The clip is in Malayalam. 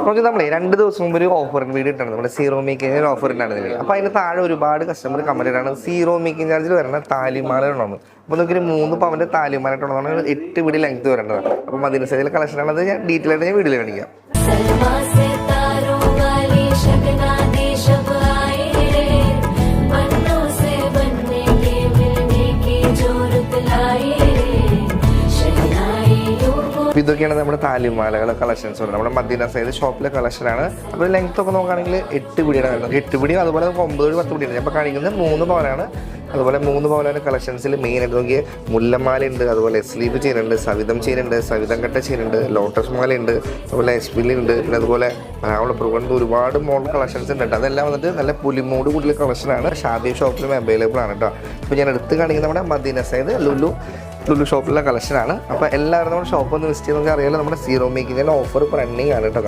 നമുക്ക് നമ്മളെ 2 ദിവസം മുമ്പ് ഒരു ഓഫർ വീഡിയോ ഇട്ടാണ് നമ്മുടെ സീറോ മേക്കിംഗ് ഓഫർ ഉണ്ടായിരുന്നില്ല. അപ്പോൾ അതിന് താഴെ ഒരുപാട് കസ്റ്റമർ കമന്റ് ഇട്ടാണ് സീറോ മേക്കിംഗ് ചാർജിൽ വരുന്ന താലിമാല ഉണ്ടെന്ന്. അപ്പോൾ നമുക്കൊരു 3 പവൻ്റെ താലിമാല ഇട്ടുള്ളതാണ് 8 പിടി ലെങ്ത് വരേണ്ടത്. അപ്പം അതിന് സൈഡിലെ കളക്ഷനാണ്. അത് ഞാൻ ഡീറ്റെയിൽ ആയിട്ട് ഞാൻ വീഡിയോയിൽ കാണിക്കാം. അപ്പോൾ ഇതൊക്കെയാണ് നമ്മുടെ താലിമാലകളെ കളക്ഷൻസ് വരുന്നത്. നമ്മുടെ മദീന സൈഡ് ഷോപ്പിലെ കളക്ഷനാണ്. അപ്പോൾ ലെങ്ത് ഒക്കെ നോക്കുകയാണെങ്കിൽ 8 പിടിയാണ് വരുന്നത്. 8 പിടിയും അതുപോലെ 9 10 പിടിയാണ്. ഞാൻ ഇപ്പോൾ കാണിക്കുന്നത് 3 പവനാണ്. അതുപോലെ 3 പവനാണ് കളക്ഷൻസിൽ മെയിനായിട്ട് നോക്കിയ മുല്ലമാല ഉണ്ട്, അതുപോലെ സ്ലീവ് ചെയ്യുന്നുണ്ട്, സവിതം ചെയ്യുന്നുണ്ട്, സവിതം കട്ട ചെയ്യുന്നുണ്ട്, ലോട്ടസ് മാല ഉണ്ട്, അതുപോലെ എസ്പിലി ഉണ്ട്, പിന്നെ അതുപോലെ പ്രവണ്ട് ഒരുപാട് മോഡൽ കളക്ഷൻസ് ഉണ്ട്. അതെല്ലാം വന്നിട്ട് നല്ല പുലിമൂട് കൂടുതൽ കളക്ഷനാണ്. ഷാദി ഷോപ്പിലും അവൈലബിൾ ആണ് കേട്ടോ. അപ്പോൾ ഞാൻ എടുത്ത് കാണിക്കുന്നത് നമ്മുടെ മദീന സൈഡ് ലുലു ഷോപ്പിലെ കളക്ഷനാണ്. അപ്പോൾ എല്ലാവരും നമ്മുടെ ഷോപ്പ് ഒന്ന് വിസിറ്റ് ചെയ്ത് നമുക്ക് അറിയാലോ. നമ്മുടെ സീറോ മേക്കിങ്ങിൻ്റെ ഓഫർ ഇപ്പോൾ റണ്ണിങ് ആണ് കേട്ടോ.